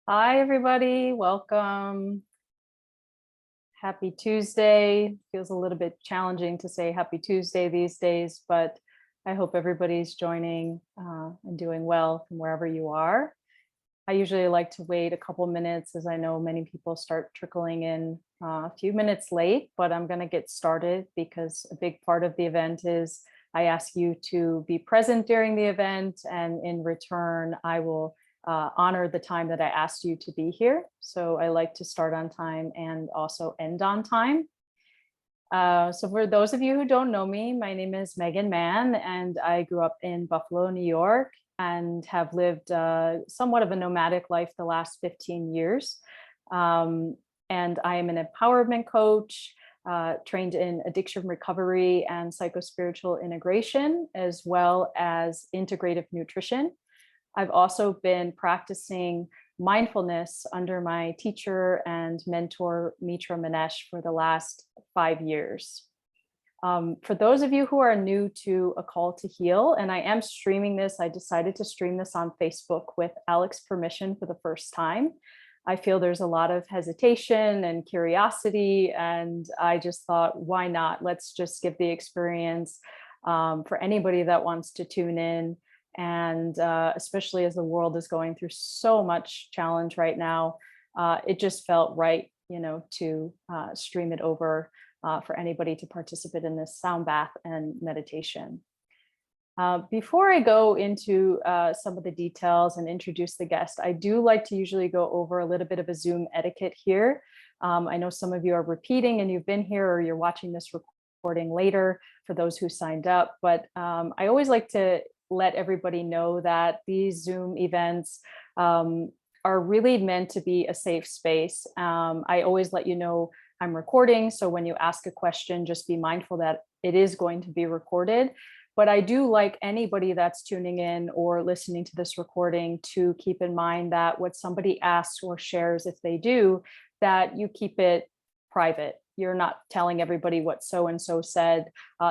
Hi, everybody. Welcome. Happy Tuesday. Feels a little bit challenging to say happy Tuesday these days, but I hope everybody's joining and doing well from wherever you are. I usually like to wait a couple minutes as I know many people start trickling in a few minutes late, but I'm going to get started because a big part of the event is I ask you to be present during the event, and in return, I will honor the time that I asked you to be here. So I like to start on time and also end on time. So for those of you who don't know me, my name is Meghan Mann, and I grew up in Buffalo, New York, and have lived somewhat of a nomadic life the last 15 years. And I am an empowerment coach, trained in addiction recovery and psychospiritual integration, as well as integrative nutrition. I've also been practicing mindfulness under my teacher and mentor, Mitra Manesh, for the last 5 years. For those of you who are new to A Call to Heal, and I am streaming this, I decided to stream this on Facebook with Alex's permission for the first time. I feel there's a lot of hesitation and curiosity, and I just thought, why not? Let's just give the experience for anybody that wants to tune in. And especially as the world is going through so much challenge right now, it just felt right, to stream it over for anybody to participate in this sound bath and meditation. Before I go into some of the details and introduce the guest, I do like to usually go over a little bit of a Zoom etiquette here. I know some of you are repeating and you've been here or you're watching this recording later for those who signed up, but I always like to let everybody know that these Zoom events are really meant to be a safe space. I always let you know I'm recording, so when you ask a question, just be mindful that it is going to be recorded. But I do like anybody that's tuning in or listening to this recording to keep in mind that what somebody asks or shares, if they do, that you keep it private. You're not telling everybody what so-and-so said.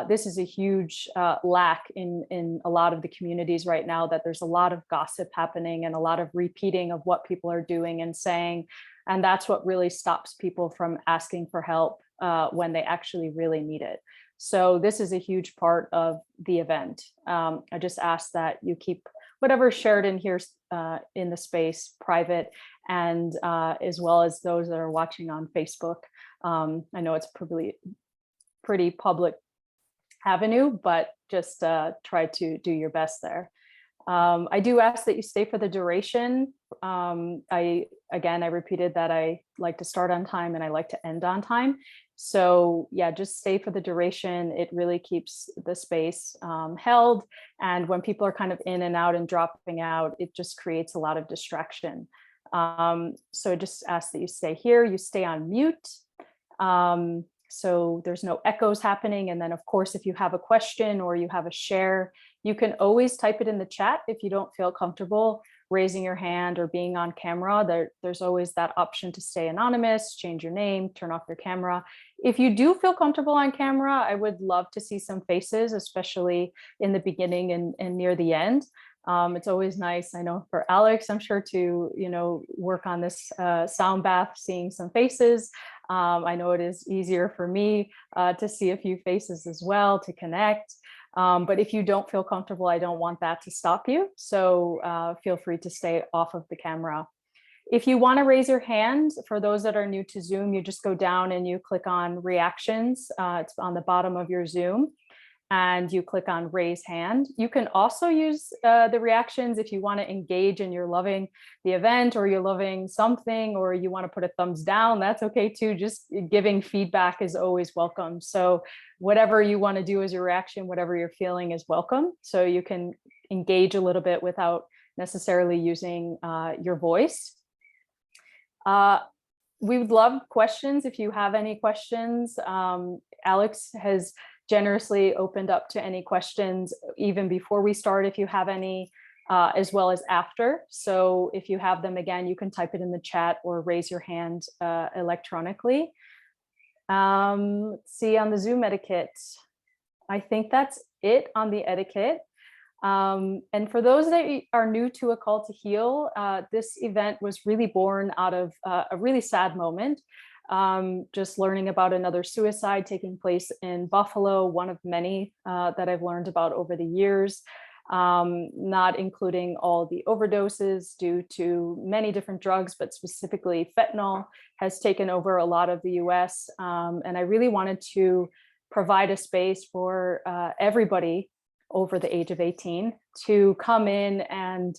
This is a huge lack in a lot of the communities right now, that there's a lot of gossip happening and a lot of repeating of what people are doing and saying. And that's what really stops people from asking for help when they actually really need it. So this is a huge part of the event. I just ask that you keep whatever's shared in here in the space private, and as well as those that are watching on Facebook. I know it's probably pretty public avenue, but just try to do your best there. I do ask that you stay for the duration. I repeated that I like to start on time and I like to end on time. So yeah, just stay for the duration. It really keeps the space held. And when people are kind of in and out and dropping out, it just creates a lot of distraction. So just ask that you stay here, you stay on mute. So there's no echoes happening. And then of course, if you have a question or you have a share, you can always type it in the chat. If you don't feel comfortable raising your hand or being on camera, there's always that option to stay anonymous, change your name, turn off your camera. If you do feel comfortable on camera, I would love to see some faces, especially in the beginning and near the end. It's always nice, I know for Alex, I'm sure, to work on this sound bath, seeing some faces. I know it is easier for me to see a few faces as well, to connect. But if you don't feel comfortable, I don't want that to stop you. So feel free to stay off of the camera. If you want to raise your hand, for those that are new to Zoom, you just go down and you click on reactions. It's on the bottom of your Zoom, and you click on raise hand. You can also use the reactions if you want to engage and you're loving the event or you're loving something or you want to put a thumbs down, that's okay too. Just giving feedback is always welcome. So whatever you want to do as your reaction, whatever you're feeling is welcome. So you can engage a little bit without necessarily using your voice. We would love questions if you have any questions. Alex has generously opened up to any questions even before we start, if you have any, as well as after. So if you have them, again, you can type it in the chat or raise your hand electronically. Let's see, on the Zoom etiquette, I think that's it on the etiquette. And for those that are new to A Call to Heal, this event was really born out of a really sad moment. Just learning about another suicide taking place in Buffalo, one of many that I've learned about over the years, not including all the overdoses due to many different drugs, but specifically fentanyl has taken over a lot of the US. And I really wanted to provide a space for everybody over the age of 18 to come in and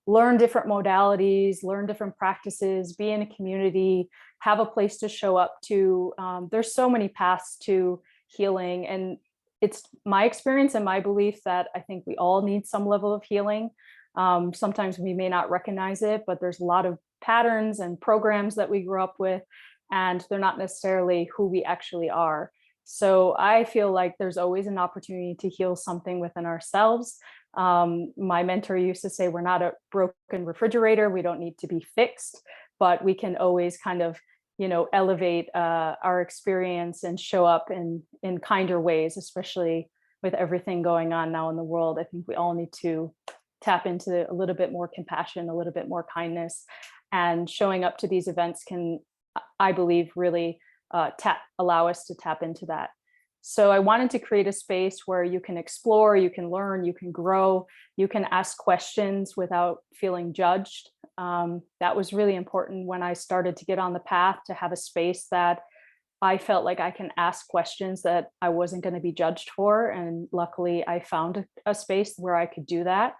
learn different modalities, learn different practices, be in a community, have a place to show up to. There's so many paths to healing. And it's my experience and my belief that I think we all need some level of healing. Sometimes we may not recognize it, but there's a lot of patterns and programs that we grew up with, and they're not necessarily who we actually are. So I feel like there's always an opportunity to heal something within ourselves. My mentor used to say, we're not a broken refrigerator. We don't need to be fixed, but we can always kind of, elevate our experience and show up in kinder ways, especially with everything going on now in the world. I think we all need to tap into a little bit more compassion, a little bit more kindness, and showing up to these events can, I believe, really allow us to tap into that. So I wanted to create a space where you can explore, you can learn, you can grow, you can ask questions without feeling judged. That was really important when I started to get on the path, to have a space that I felt like I can ask questions that I wasn't going to be judged for. And luckily I found a space where I could do that.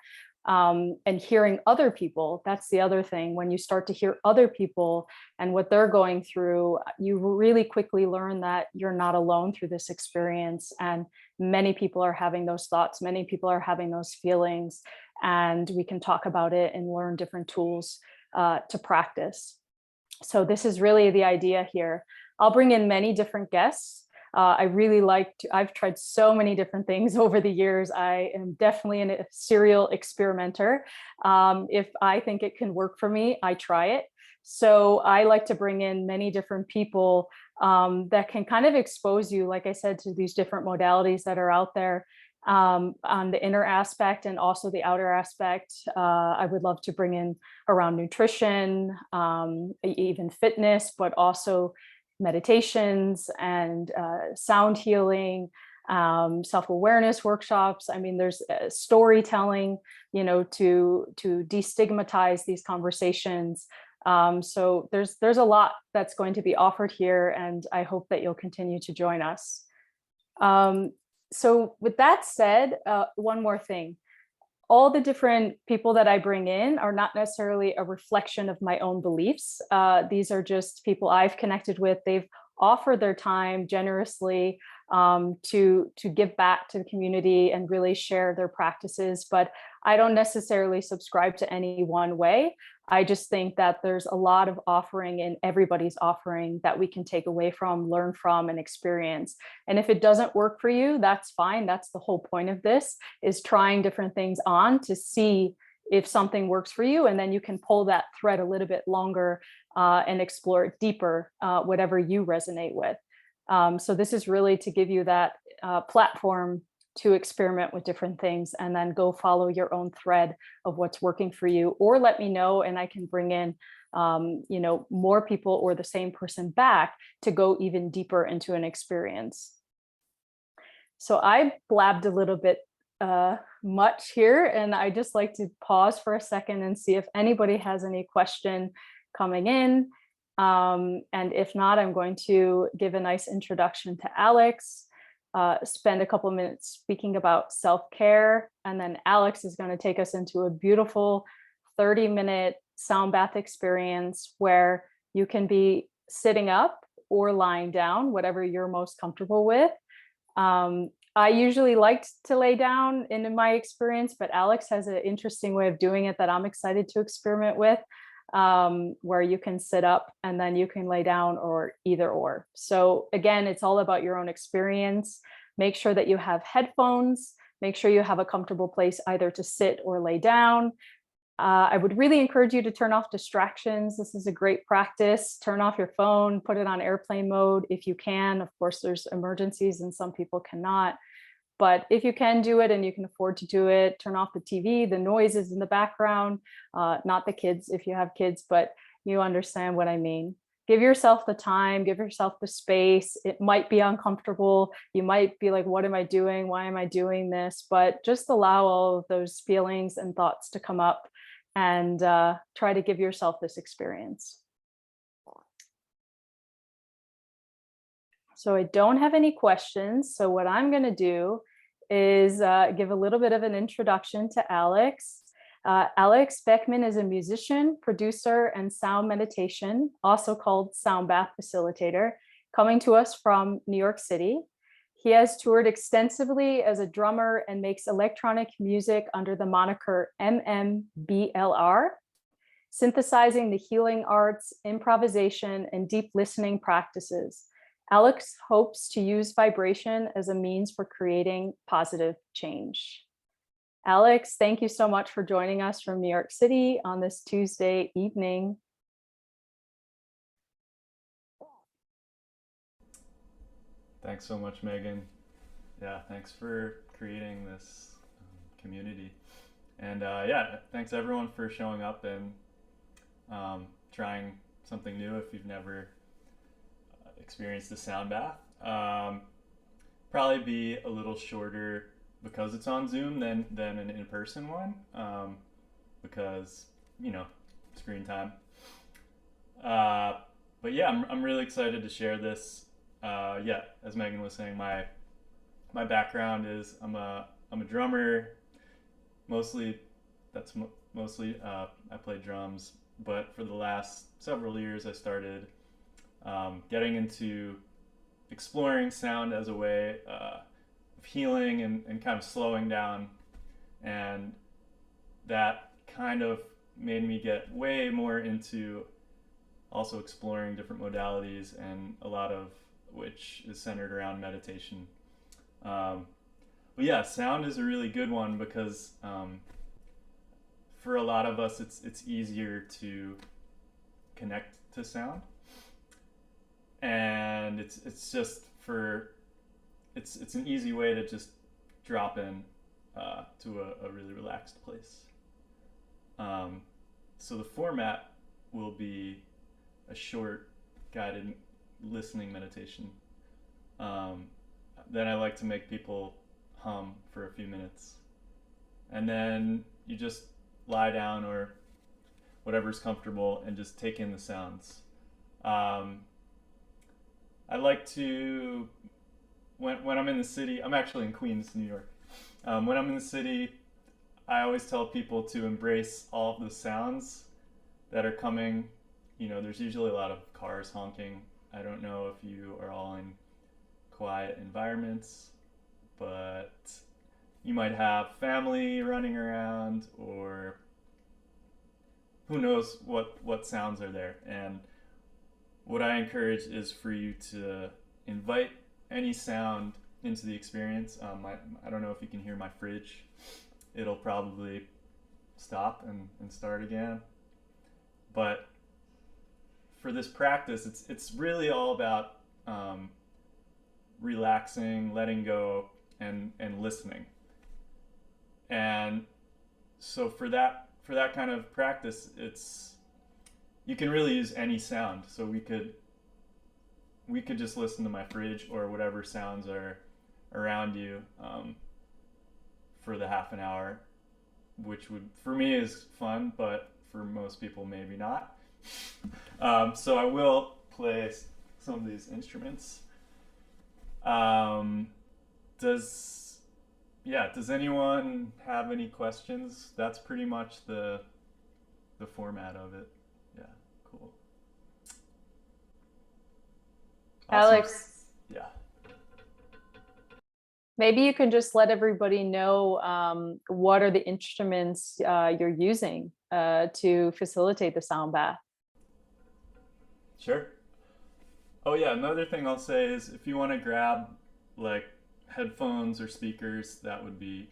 And hearing other people, that's the other thing. When you start to hear other people and what they're going through, you really quickly learn that you're not alone through this experience. And many people are having those thoughts, many people are having those feelings, and we can talk about it and learn different tools to practice. So this is really the idea here. I'll bring in many different guests. I've tried so many different things over the years. I am definitely a serial experimenter. If I think it can work for me, I try it. So I like to bring in many different people that can kind of expose you, like I said, to these different modalities that are out there, on the inner aspect and also the outer aspect. I would love to bring in around nutrition, even fitness, but also meditations and sound healing, self-awareness workshops. I mean, there's storytelling, to destigmatize these conversations. So there's a lot that's going to be offered here, and I hope that you'll continue to join us. So with that said, one more thing. All the different people that I bring in are not necessarily a reflection of my own beliefs. These are just people I've connected with. They've offered their time generously to give back to the community and really share their practices. But I don't necessarily subscribe to any one way. I just think that there's a lot of offering in everybody's offering that we can take away from, learn from, and experience. And if it doesn't work for you, that's fine. That's the whole point of this, is trying different things on to see if something works for you. And then you can pull that thread a little bit longer and explore it deeper, whatever you resonate with. So this is really to give you that platform to experiment with different things, and then go follow your own thread of what's working for you, or let me know and I can bring in more people or the same person back to go even deeper into an experience. So I blabbed a little bit much here, and I just like to pause for a second and see if anybody has any question coming in. And if not, I'm going to give a nice introduction to Alex. Spend a couple of minutes speaking about self-care, and then Alex is going to take us into a beautiful 30-minute sound bath experience where you can be sitting up or lying down, whatever you're most comfortable with. I usually like to lay down in my experience, but Alex has an interesting way of doing it that I'm excited to experiment with, where you can sit up and then you can lay down, or either or. So again, it's all about your own experience. Make sure that you have headphones, make sure you have a comfortable place either to sit or lay down. I would really encourage you to turn off distractions. This is a great practice. Turn off your phone, put it on airplane mode if you can. Of course, there's emergencies and some people cannot. But if you can do it and you can afford to do it, turn off the TV, the noises in the background, not the kids if you have kids, but you understand what I mean. Give yourself the time, give yourself the space. It might be uncomfortable. You might be like, what am I doing? Why am I doing this? But just allow all of those feelings and thoughts to come up and try to give yourself this experience. So I don't have any questions. So what I'm going to do is give a little bit of an introduction to Alex. Alex Beckmann is a musician, producer, and sound meditation, also called sound bath facilitator, coming to us from New York City. He has toured extensively as a drummer and makes electronic music under the moniker MMBLR, synthesizing the healing arts, improvisation, and deep listening practices. Alex hopes to use vibration as a means for creating positive change. Alex, thank you so much for joining us from New York City on this Tuesday evening. Thanks so much, Megan. Yeah, thanks for creating this community. And yeah, thanks everyone for showing up and trying something new if you've never experienced the sound bath. Probably be a little shorter because it's on Zoom than an in-person one, because, you know, screen time. But yeah, I'm really excited to share this. Yeah, as Megan was saying, my background is I'm a drummer. Mostly, mostly I play drums. But for the last several years, I started getting into exploring sound as a way of healing and kind of slowing down. And that kind of made me get way more into also exploring different modalities, and a lot of which is centered around meditation. But yeah, sound is a really good one because for a lot of us, it's easier to connect to sound, and it's just for it's an easy way to just drop in to a really relaxed place. So the format will be a short guided listening meditation. Then I like to make people hum for a few minutes, and then you just lie down or whatever's comfortable and just take in the sounds. I like to, when I'm in the city, I'm actually in Queens, New York. When I'm in the city, I always tell people to embrace all of the sounds that are coming. You know, there's usually a lot of cars honking. I don't know if you are all in quiet environments, but you might have family running around, or who knows what sounds are there. And what I encourage is for you to invite any sound into the experience. I don't know if you can hear my fridge. It'll probably stop and start again. But for this practice, it's really all about relaxing, letting go, and listening. And so for that kind of practice, you can really use any sound. So we could just listen to my fridge or whatever sounds are around you for the half an hour, which would, for me, is fun, but for most people maybe not. So I will play some of these instruments. Does anyone have any questions? That's pretty much the format of it. Yeah, cool. Awesome. Alex, Yeah. maybe you can just let everybody know what are the instruments you're using to facilitate the sound bath. Sure. Oh yeah, another thing I'll say is if you want to grab like headphones or speakers, that would be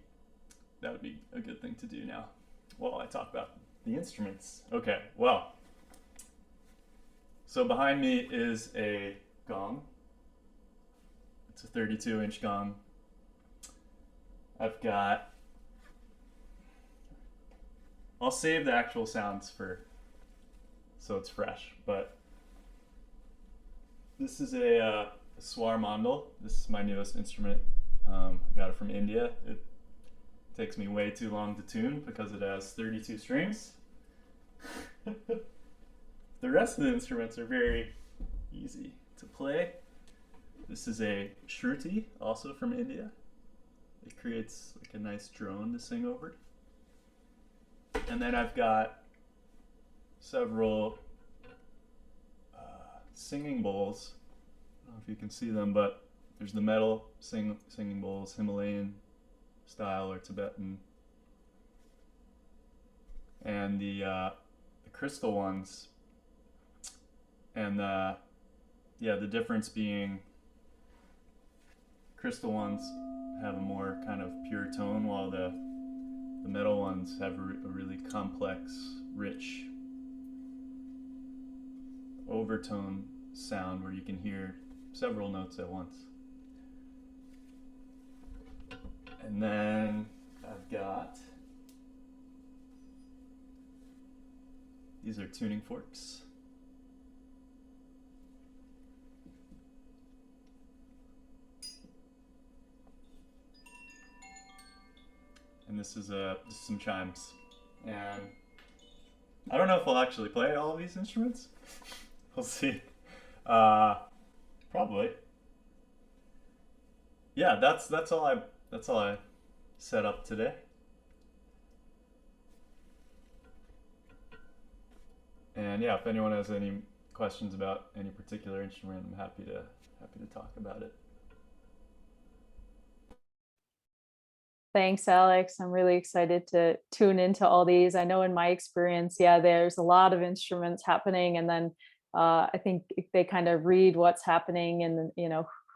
a good thing to do now while I talk about the instruments. Okay, well, so behind me is a gong. It's a 32-inch gong. I've got. I'll save the actual sounds for so it's fresh. But this is a swar mandal. This is my newest instrument. I got it from India. It takes me way too long to tune because it has 32 strings. The rest of the instruments are very easy to play. This is a shruti, also from India. It creates like a nice drone to sing over. And then I've got several singing bowls. I don't know if you can see them, but there's the metal singing bowls, Himalayan style or Tibetan, and the crystal ones. And the difference being crystal ones have a more kind of pure tone, while the metal ones have a really complex, rich overtone sound where you can hear several notes at once. And then I've got, these are tuning forks. And this is some chimes. And I don't know if I'll actually play all of these instruments. We'll see. Probably. Yeah, that's all I set up today. And yeah, if anyone has any questions about any particular instrument, I'm happy to talk about it. Thanks, Alex. I'm really excited to tune into all these. I know in my experience, yeah, there's a lot of instruments happening, and then I think they kind of read what's happening, and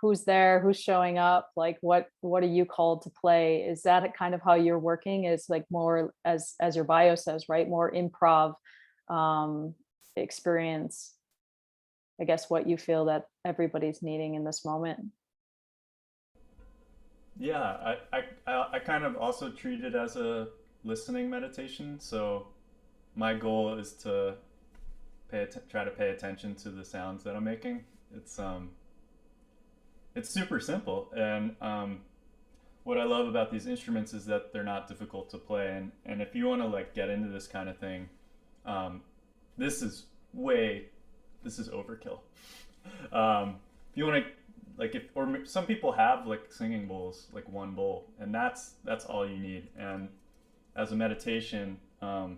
who's there, who's showing up, like what are you called to play? Is that kind of how you're working? Is like more as your bio says, right? More improv experience. I guess what you feel that everybody's needing in this moment. Yeah, I kind of also treat it as a listening meditation. So my goal is to try to pay attention to the sounds that I'm making. It's super simple, and what I love about these instruments is that they're not difficult to play. And if you want to like get into this kind of thing, this is overkill. If you want to some people have like singing bowls, like one bowl, and that's all you need. And as a meditation, I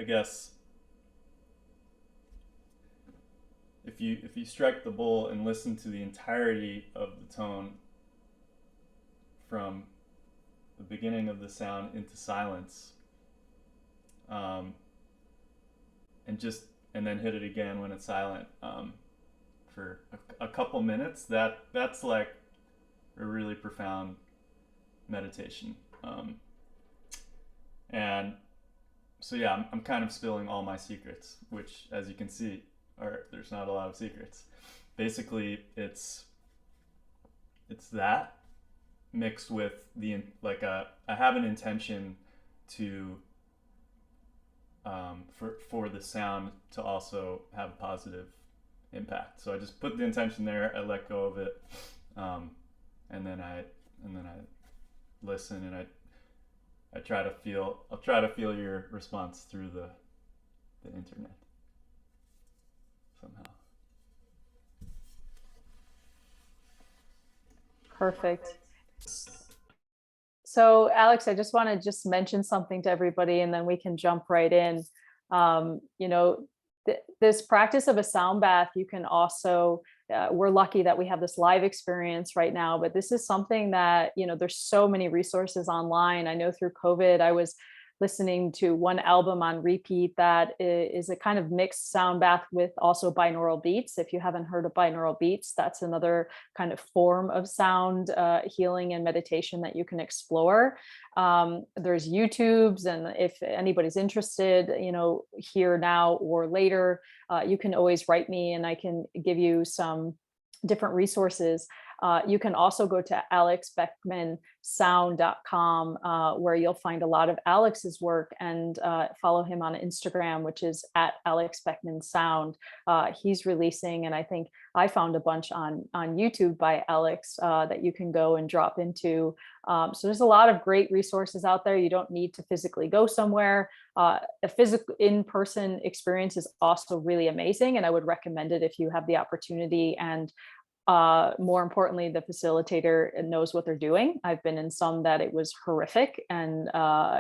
guess if you strike the bowl and listen to the entirety of the tone from the beginning of the sound into silence, and then hit it again when it's silent, for a couple minutes, that's like a really profound meditation. And so yeah, I'm kind of spilling all my secrets, which, as you can see, there's not a lot of secrets. Basically, it's that mixed with I have an intention to for the sound to also have a positive impact. So I just put the intention there, I let go of it, and then I listen, and I'll try to feel your response through the internet somehow. Perfect. So Alex, I just want to mention something to everybody, and then we can jump right in. This practice of a sound bath, you can also, we're lucky that we have this live experience right now, but this is something that, there's so many resources online. I know through COVID, I was listening to one album on repeat that is a kind of mixed sound bath with also binaural beats. If you haven't heard of binaural beats, that's another kind of form of sound healing and meditation that you can explore. There's YouTubes, and if anybody's interested, here now or later, you can always write me and I can give you some different resources. You can also go to alexbeckmansound.com, where you'll find a lot of Alex's work, and follow him on Instagram, which is at Alex Beckman Sound. He's releasing, and I think I found a bunch on YouTube by Alex that you can go and drop into. So there's a lot of great resources out there. You don't need to physically go somewhere. A physical in-person experience is also really amazing, and I would recommend it if you have the opportunity. And more importantly, the facilitator knows what they're doing. I've been in some that it was horrific, and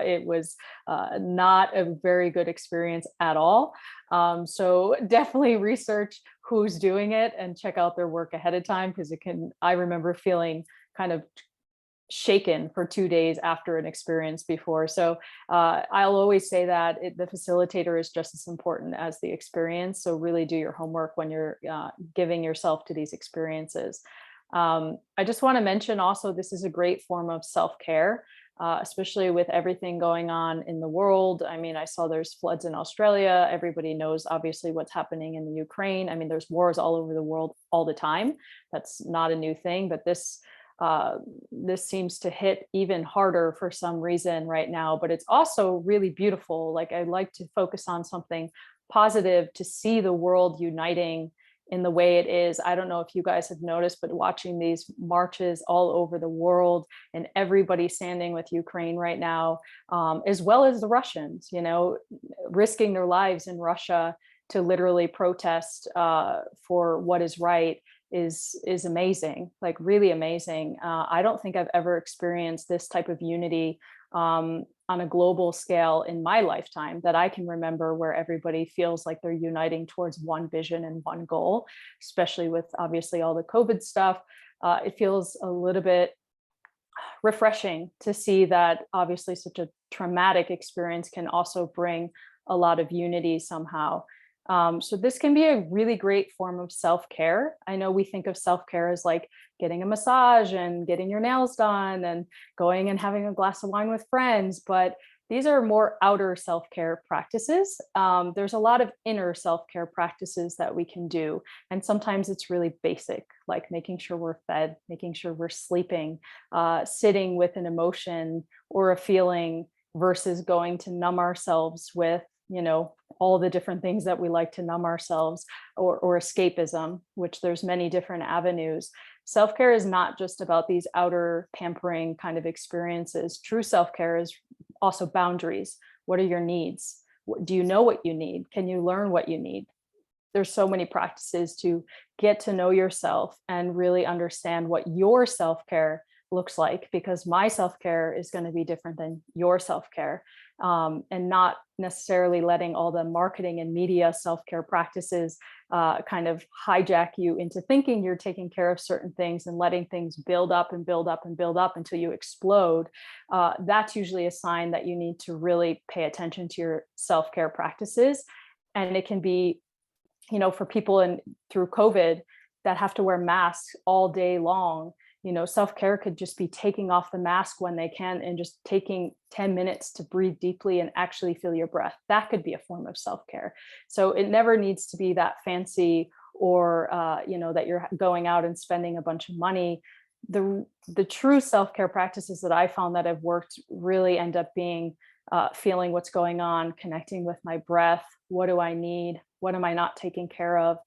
it was not a very good experience at all. So definitely research who's doing it and check out their work ahead of time, because I remember feeling kind of shaken for 2 days after an experience before. So I'll always say that the facilitator is just as important as the experience. So really do your homework when you're giving yourself to these experiences. I just want to mention also, this is a great form of self-care, especially with everything going on in the world. I mean, I saw there's floods in Australia. Everybody knows obviously what's happening in the Ukraine. I mean, there's wars all over the world all the time. That's not a new thing, but this seems to hit even harder for some reason right now. But it's also really beautiful. Like, I like to focus on something positive, to see the world uniting in the way it is. I don't know if you guys have noticed, but watching these marches all over the world, and everybody standing with Ukraine right now, as well as the Russians, risking their lives in Russia to literally protest for what is right, is amazing, like really amazing. I don't think I've ever experienced this type of unity on a global scale in my lifetime that I can remember, where everybody feels like they're uniting towards one vision and one goal, especially with obviously all the COVID stuff. It feels a little bit refreshing to see that obviously such a traumatic experience can also bring a lot of unity somehow. So this can be a really great form of self-care. I know we think of self-care as like getting a massage and getting your nails done and going and having a glass of wine with friends, but these are more outer self-care practices. There's a lot of inner self-care practices that we can do. And sometimes it's really basic, like making sure we're fed, making sure we're sleeping, sitting with an emotion or a feeling, versus going to numb ourselves with all the different things that we like to numb ourselves, or escapism, which there's many different avenues. Self-care is not just about these outer pampering kind of experiences. True self-care is also boundaries. What are your needs? Do you know what you need? Can you learn what you need? There's so many practices to get to know yourself and really understand what your self-care looks like, because my self-care is going to be different than your self-care. And not necessarily letting all the marketing and media self-care practices kind of hijack you into thinking you're taking care of certain things and letting things build up and build up and build up until you explode. That's usually a sign that you need to really pay attention to your self-care practices. And it can be, for people through COVID that have to wear masks all day long. Self-care could just be taking off the mask when they can and just taking 10 minutes to breathe deeply and actually feel your breath. That could be a form of self-care. So it never needs to be that fancy, or that you're going out and spending a bunch of money. The true self-care practices that I found that have worked really end up being feeling what's going on, connecting with my breath. What do I need? What am I not taking care of?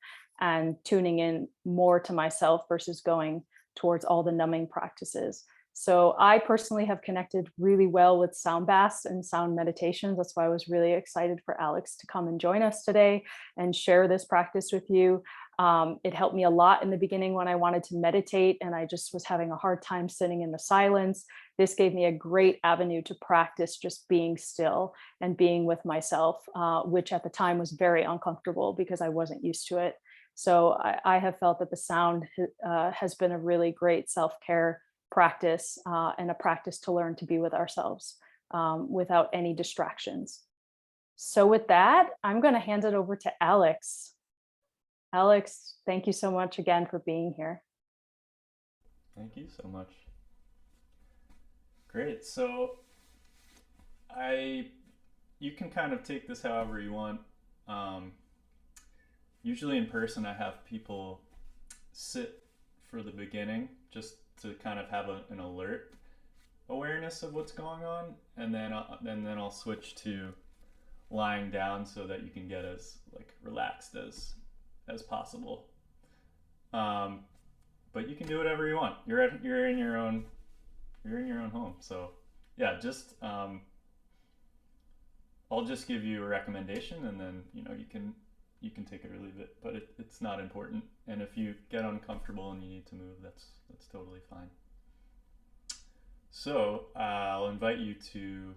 And tuning in more to myself versus going towards all the numbing practices. So I personally have connected really well with sound baths and sound meditations. That's why I was really excited for Alex to come and join us today and share this practice with you. It helped me a lot in the beginning when I wanted to meditate and I just was having a hard time sitting in the silence. This gave me a great avenue to practice just being still and being with myself, which at the time was very uncomfortable because I wasn't used to it. So I have felt that the sound has been a really great self-care practice, and a practice to learn to be with ourselves without any distractions. So with that, I'm going to hand it over to Alex. Alex, thank you so much again for being here. Thank you so much. Great. So I you can kind of take this however you want. Usually in person, I have people sit for the beginning just to kind of have an alert awareness of what's going on, and then I'll switch to lying down so that you can get as like relaxed as possible. Um, but you can do whatever you want. You're in your own home. So yeah, just I'll just give you a recommendation, and then you can take it or leave it. But it's not important. And if you get uncomfortable and you need to move, that's totally fine. So I'll invite you to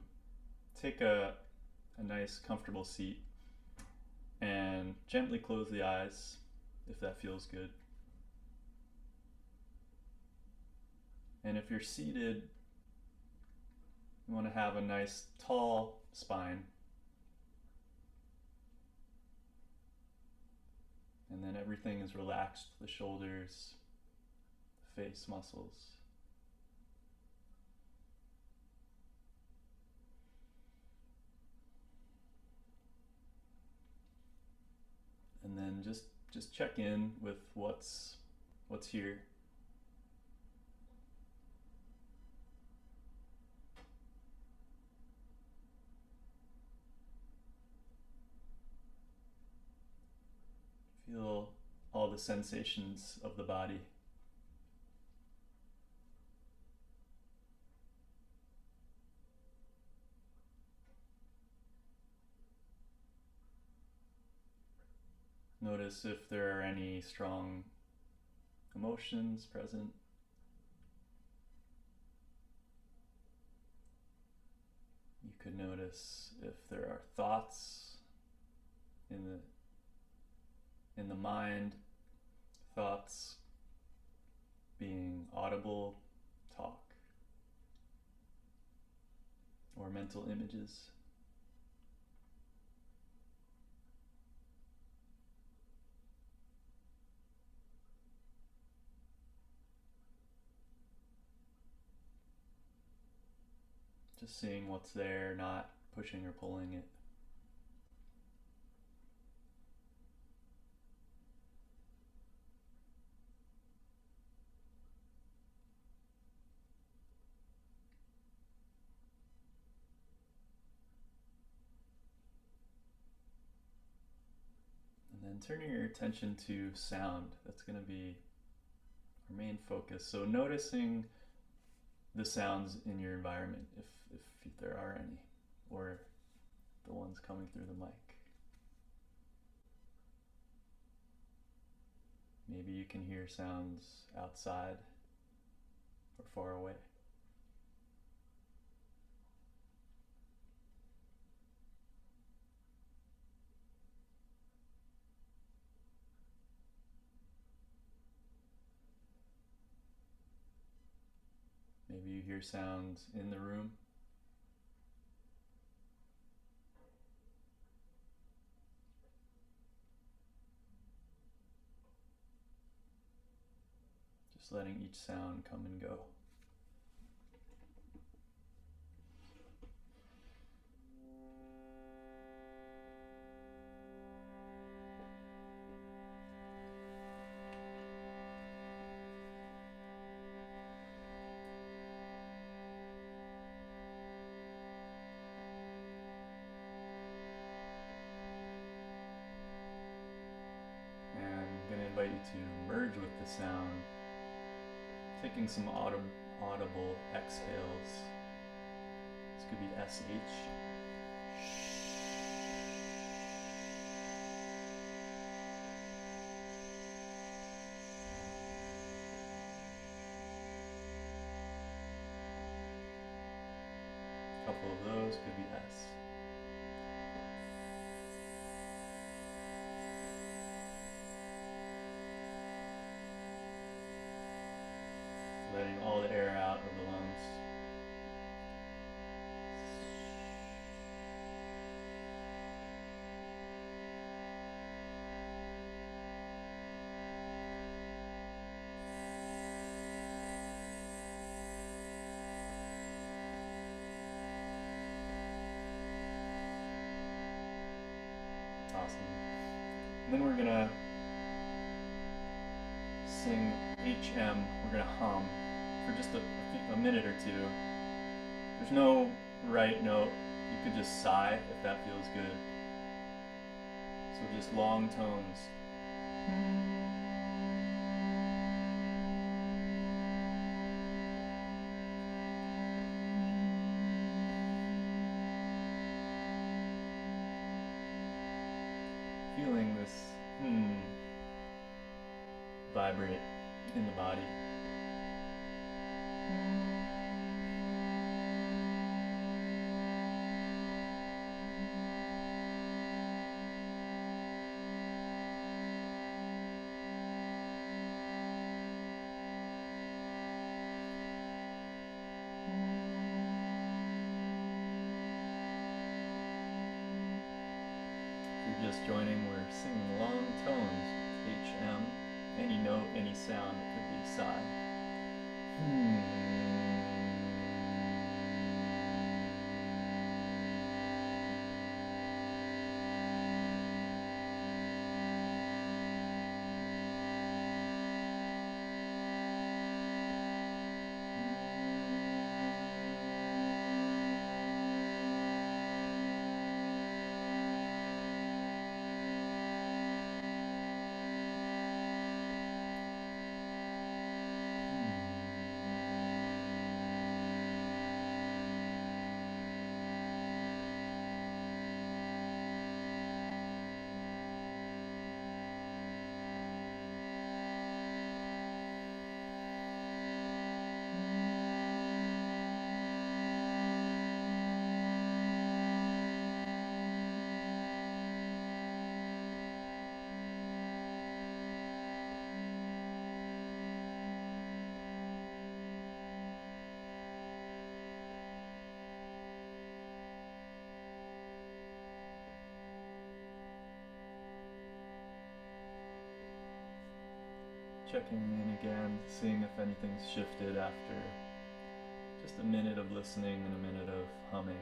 take a nice comfortable seat and gently close the eyes if that feels good. And if you're seated, you want to have a nice tall spine. And then everything is relaxed, the shoulders, the face muscles. And then just check in with what's here. Feel all the sensations of the body. Notice if there are any strong emotions present. You could notice if there are thoughts in the mind, thoughts being audible talk or mental images. Just seeing what's there, not pushing or pulling it. And then turning your attention to sound. That's going to be our main focus. So noticing the sounds in your environment, if there are any, or the ones coming through the mic. Maybe you can hear sounds outside or far away. Maybe you hear sounds in the room. Just letting each sound come and go. Invite you to merge with the sound, taking some audible exhales. This could be SH. A couple of those could be S. Letting all the air out of the lungs. Awesome. And then we're gonna sing HM, we're going to hum for just a minute or two. There's no right note. You could just sigh if that feels good. So just long tones. Feeling this vibrate in the body. If you're just joining, we're singing long tones, HM, any note, any sound, it could be sigh. Checking in again, seeing if anything's shifted after just a minute of listening and a minute of humming.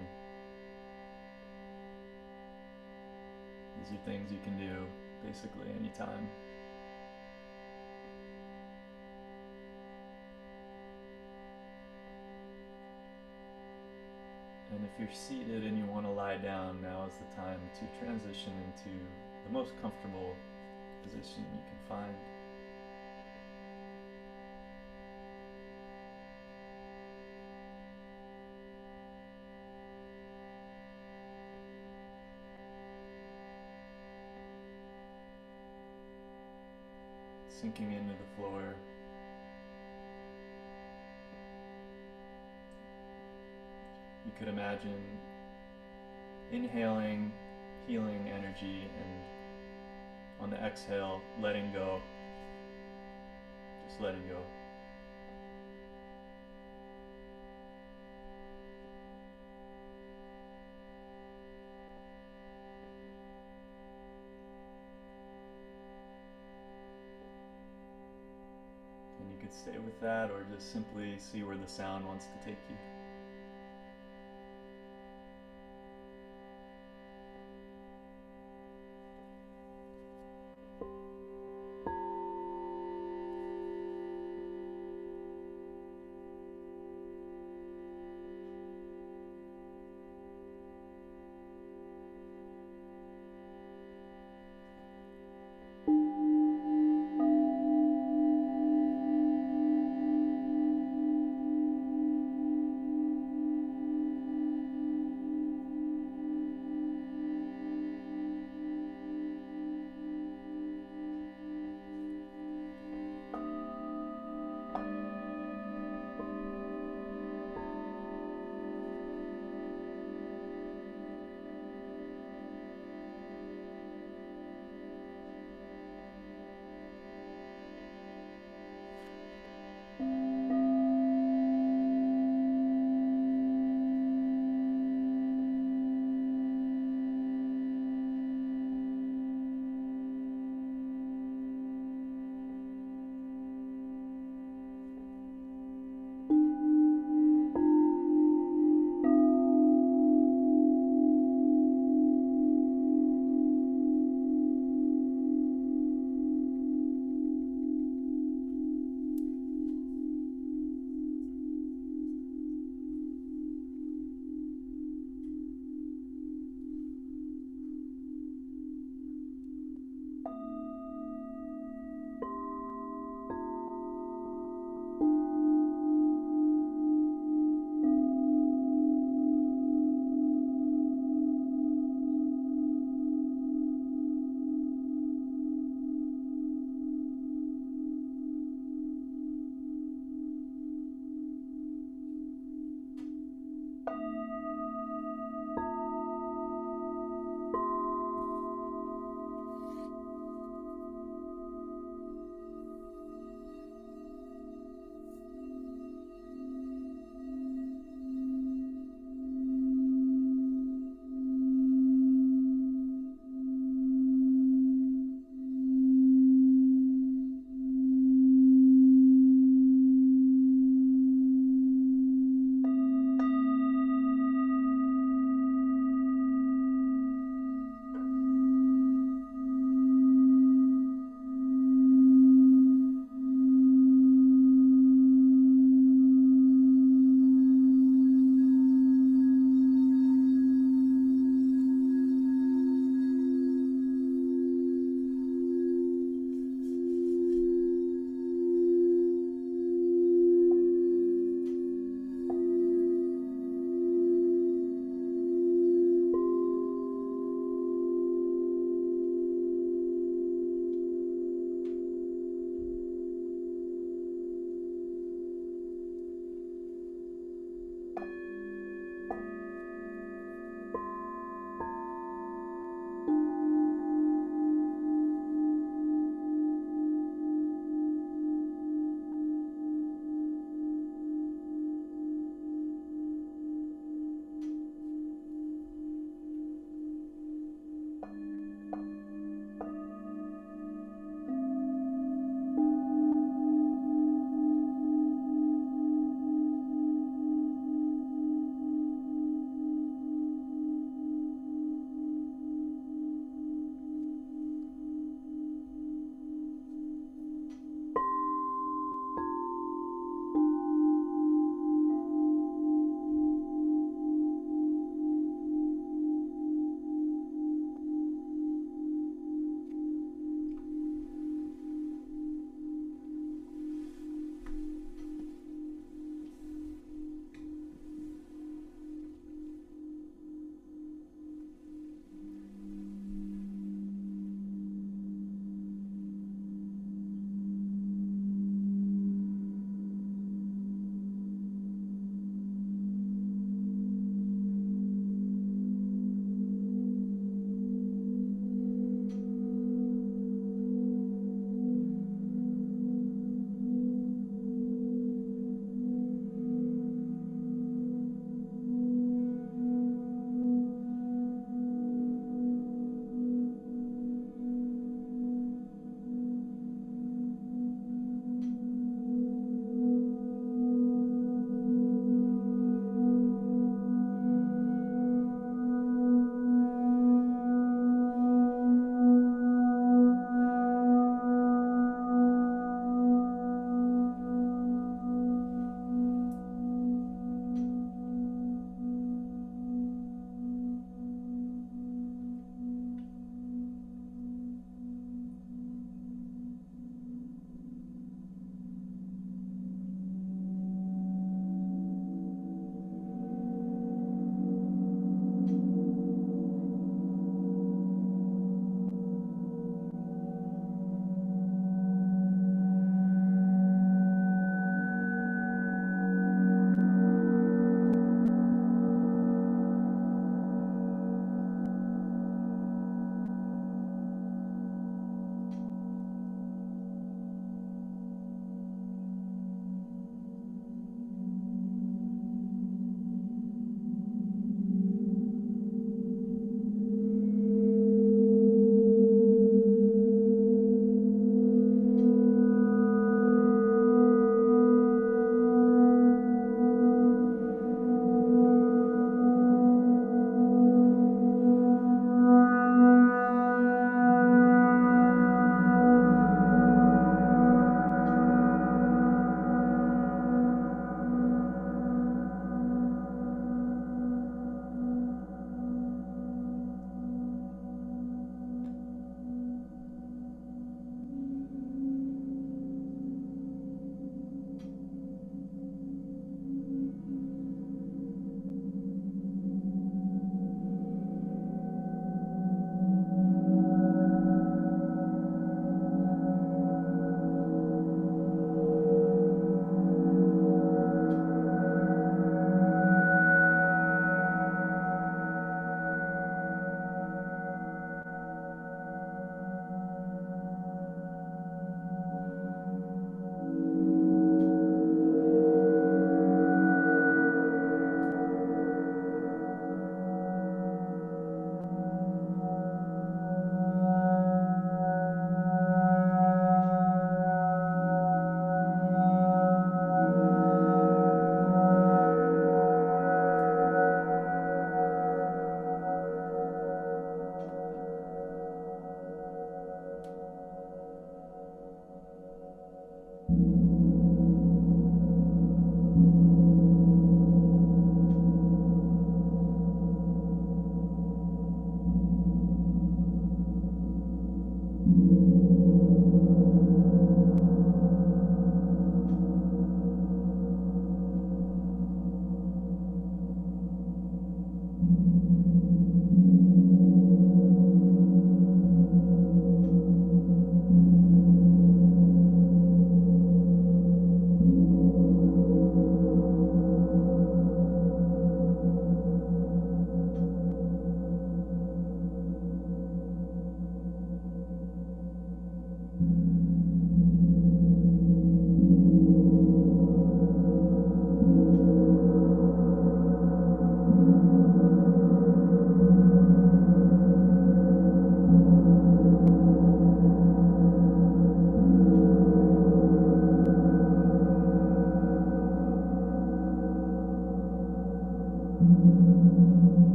These are things you can do basically anytime. And if you're seated and you want to lie down, now is the time to transition into the most comfortable position you can find. Sinking into the floor. You could imagine inhaling healing energy and on the exhale letting go. Just letting go. And you could stay with that or just simply see where the sound wants to take you.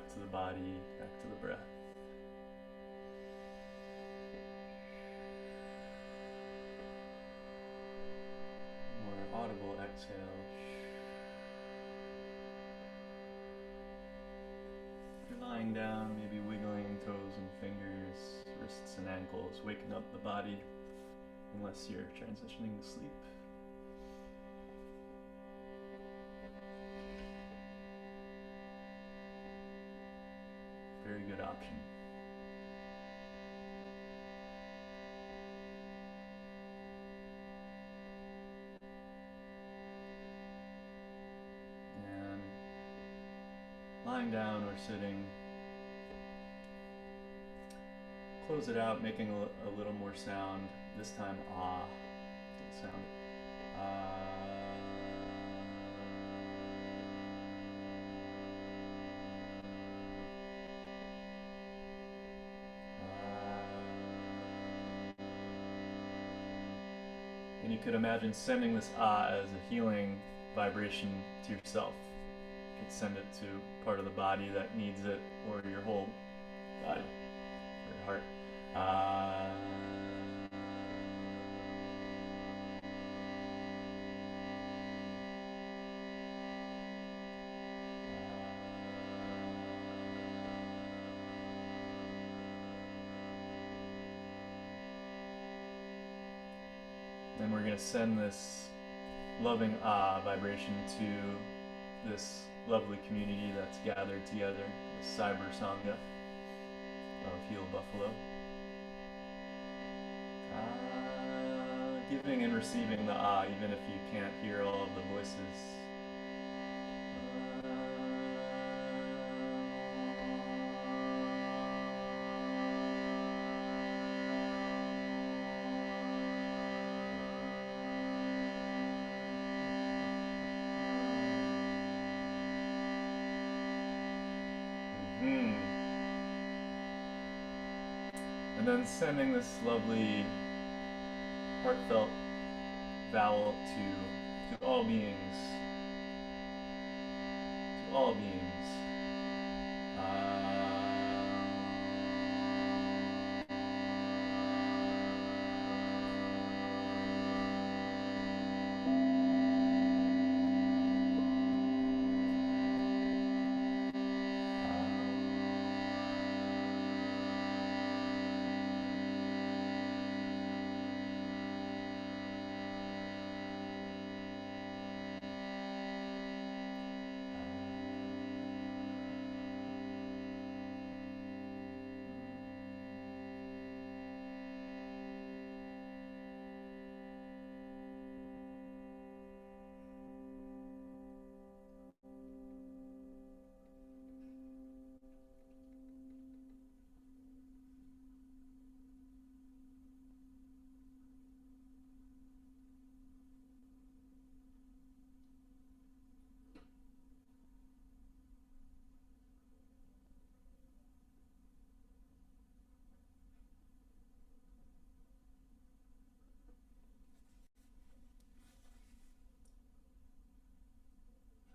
back to the body, back to the breath. More audible exhale. If you're lying down, maybe wiggling toes and fingers, wrists and ankles, waking up the body, unless you're transitioning to sleep. Very good option. And lying down or sitting, close it out, making a little more sound. This time, ah, good sound. And you could imagine sending this ah as a healing vibration to yourself. You could send it to part of the body that needs it, or your whole body, or your heart. Then we're going to send this loving ah vibration to this lovely community that's gathered together, the Cyber Sangha of Heal Buffalo. Giving and receiving the ah, even if you can't hear all of the voices. And then sending this lovely heartfelt vowel to all beings, to all beings.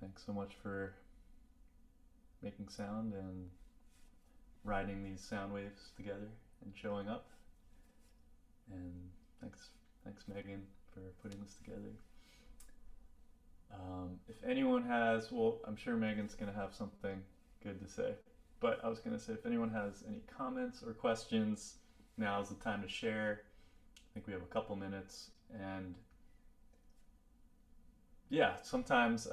Thanks so much for making sound and riding these sound waves together and showing up. And thanks Megan for putting this together. If anyone has, well, I'm sure Megan's going to have something good to say, but I was going to say, if anyone has any comments or questions, now's the time to share. I think we have a couple minutes, and yeah, sometimes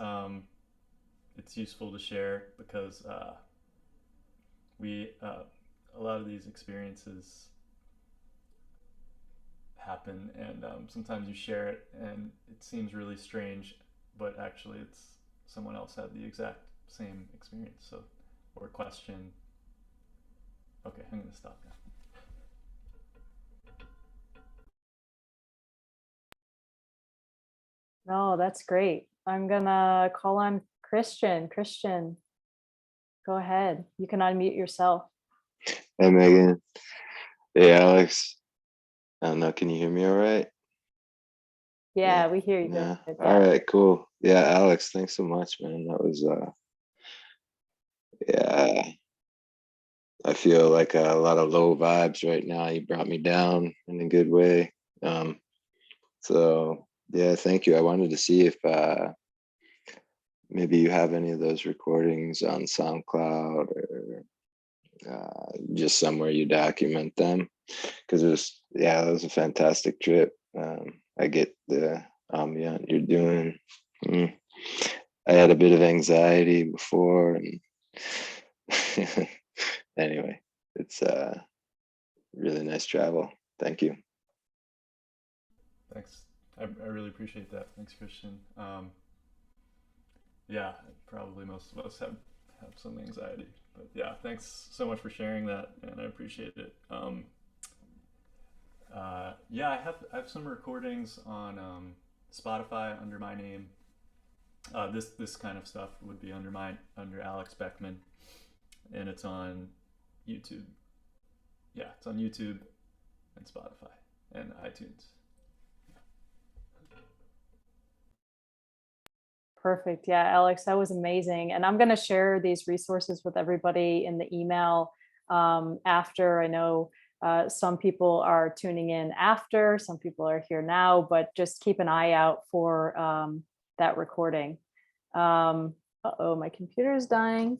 it's useful to share because a lot of these experiences happen, and sometimes you share it and it seems really strange, but actually it's someone else had the exact same experience, so, or question. Okay, I'm gonna stop now. No, that's great. I'm gonna call on Christian. Christian, go ahead. You can unmute yourself. Hey, Megan. Hey, Alex. I don't know. Can you hear me all right? Yeah, we hear you. Yeah. Good. All right, cool. Yeah, Alex, thanks so much, man. That was, yeah, I feel like a lot of low vibes right now. You brought me down in a good way. So yeah, thank you. I wanted to see if maybe you have any of those recordings on SoundCloud or just somewhere you document them, because it was a fantastic trip. I get the ambient you're doing. Mm. I had a bit of anxiety before, and anyway, it's really nice travel. Thank you. Thanks. I really appreciate that. Thanks, Christian. Yeah, probably most of us have some anxiety, but yeah, thanks so much for sharing that, and I appreciate it. Yeah, I have some recordings on Spotify under my name. This kind of stuff would be under Alex Beckmann, and it's on YouTube. Yeah, it's on YouTube and Spotify and iTunes. Perfect. Yeah, Alex, that was amazing. And I'm going to share these resources with everybody in the email after. I know some people are tuning in after, some people are here now, but just keep an eye out for that recording. Uh-oh, my computer is dying.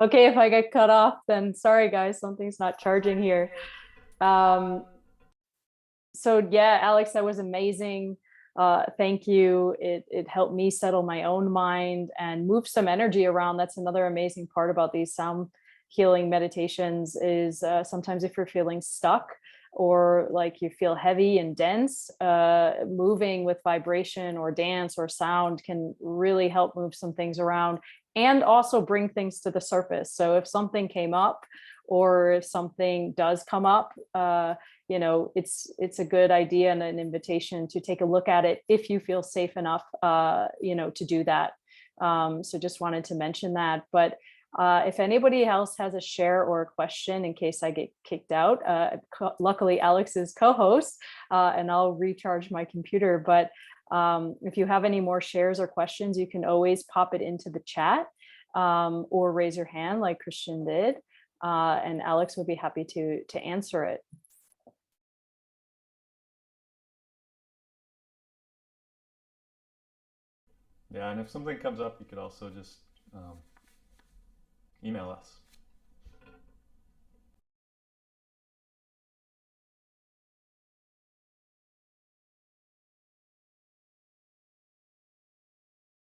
Okay, if I get cut off, then sorry guys, something's not charging here. So yeah, Alex, that was amazing. Thank you. It helped me settle my own mind and move some energy around. That's another amazing part about these sound healing meditations is sometimes if you're feeling stuck or like you feel heavy and dense, moving with vibration or dance or sound can really help move some things around and also bring things to the surface. So if something came up or if something does come up, it's a good idea and an invitation to take a look at it if you feel safe enough, to do that. So just wanted to mention that. But if anybody else has a share or a question in case I get kicked out, luckily Alex is co-host and I'll recharge my computer. But if you have any more shares or questions, you can always pop it into the chat or raise your hand like Christian did. And Alex will be happy to answer it. Yeah, and if something comes up, you could also just email us.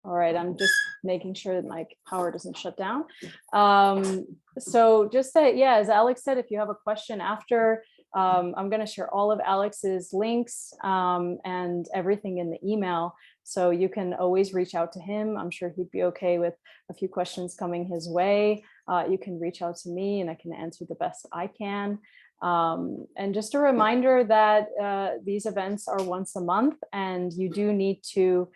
All right, I'm just making sure that my power doesn't shut down. So just say, yeah, as Alex said, if you have a question after, I'm going to share all of Alex's links and everything in the email. So you can always reach out to him. I'm sure he'd be okay with a few questions coming his way. You can reach out to me and I can answer the best I can. And just a reminder that these events are once a month and you do need to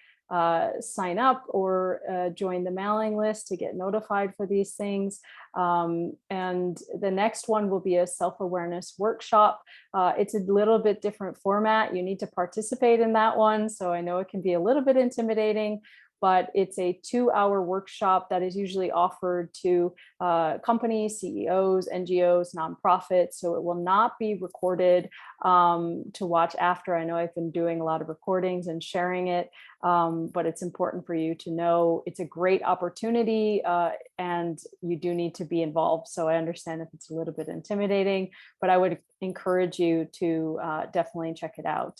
sign up or join the mailing list to get notified for these things. And the next one will be a self-awareness workshop. It's a little bit different format. You need to participate in that one. So I know it can be a little bit intimidating, but it's a 2-hour workshop that is usually offered to companies, CEOs, NGOs, nonprofits. So it will not be recorded to watch after. I know I've been doing a lot of recordings and sharing it, but it's important for you to know it's a great opportunity and you do need to be involved. So I understand if it's a little bit intimidating, but I would encourage you to definitely check it out.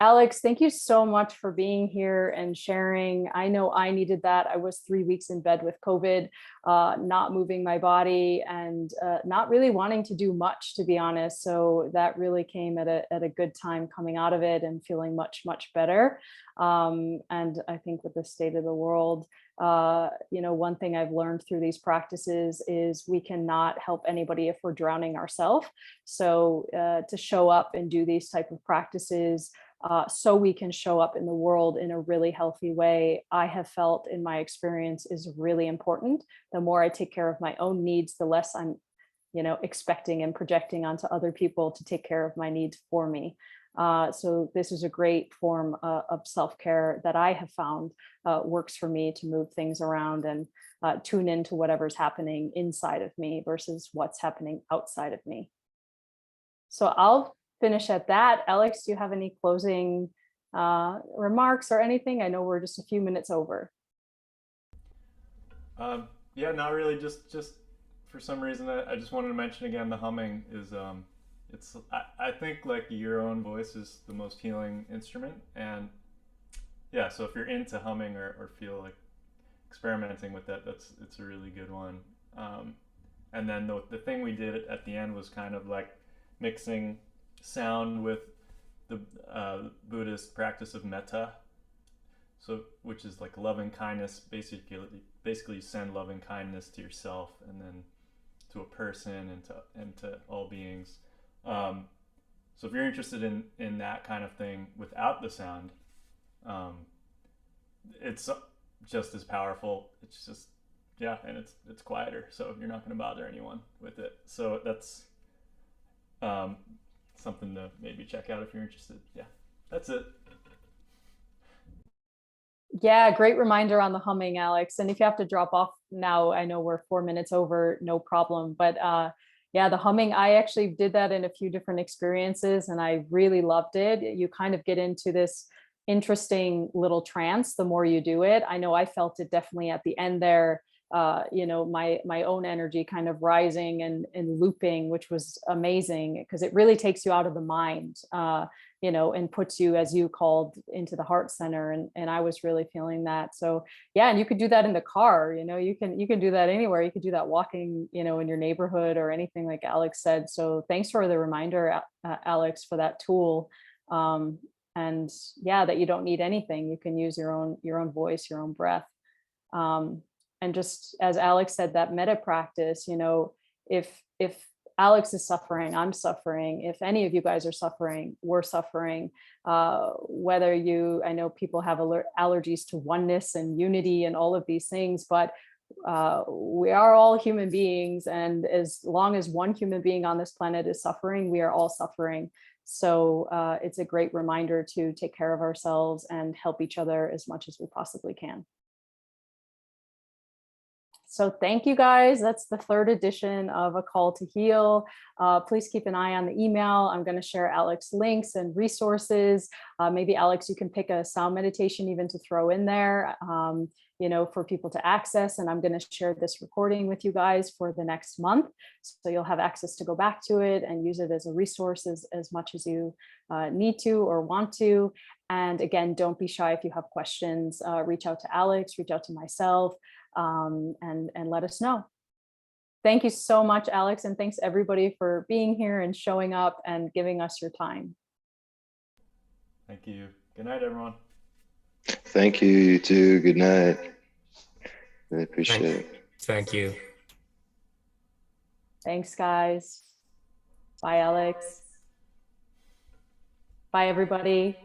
Alex, thank you so much for being here and sharing. I know I needed that. I was 3 weeks in bed with COVID, not moving my body and not really wanting to do much, to be honest. So that really came at a good time coming out of it and feeling much, much better. And I think with the state of the world, one thing I've learned through these practices is we cannot help anybody if we're drowning ourselves. So to show up and do these type of practices so we can show up in the world in a really healthy way, I have felt in my experience is really important. The more I take care of my own needs, the less I'm, expecting and projecting onto other people to take care of my needs for me. So this is a great form of self-care that I have found works for me to move things around and tune into whatever's happening inside of me versus what's happening outside of me. So I'll finish at that. Alex, do you have any closing remarks or anything? I know we're just a few minutes over. Yeah, not really. Just for some reason, I just wanted to mention again the humming is it's I think like your own voice is the most healing instrument, and yeah. So if you're into humming or feel like experimenting with that, it's a really good one. Um, and then the thing we did at the end was kind of like mixing sound with the Buddhist practice of metta, so which is like loving kindness. Basically you send loving kindness to yourself and then to a person and to all beings. So if you're interested in that kind of thing without the sound, um, it's just as powerful. It's just, yeah, and it's quieter, so you're not going to bother anyone with it. So that's um, something to maybe check out if you're interested. Yeah, that's it. Yeah, great reminder on the humming, Alex. And if you have to drop off now, I know we're 4 minutes over, no problem. But yeah, the humming, I actually did that in a few different experiences and I really loved it. You kind of get into this interesting little trance the more you do it. I know I felt it definitely at the end there. My own energy kind of rising and looping, which was amazing because it really takes you out of the mind. And puts you, as you called, into the heart center. And I was really feeling that. So yeah, and you could do that in the car, you can do that anywhere. You could do that walking, in your neighborhood or anything like Alex said. So thanks for the reminder, Alex, for that tool. And yeah, that you don't need anything. You can use your own voice, your own breath. Um, and just as Alex said, that meta practice, if Alex is suffering, I'm suffering. If any of you guys are suffering, we're suffering. I know people have allergies to oneness and unity and all of these things, but we are all human beings. And as long as one human being on this planet is suffering, we are all suffering. So it's a great reminder to take care of ourselves and help each other as much as we possibly can. So thank you guys. That's the third edition of A Call to Heal. Please keep an eye on the email. I'm going to share Alex links and resources. Maybe Alex, you can pick a sound meditation even to throw in there, for people to access. And I'm going to share this recording with you guys for the next month. So you'll have access to go back to it and use it as a resource as much as you need to or want to. And again, don't be shy if you have questions. Reach out to Alex, reach out to myself. And let us know. Thank you so much, Alex, and thanks everybody for being here and showing up and giving us your time. Thank you. Good night, everyone. Thank you, you too. Good night. Really appreciate it. Thank you. Thanks, guys. Bye, Alex. Bye, everybody.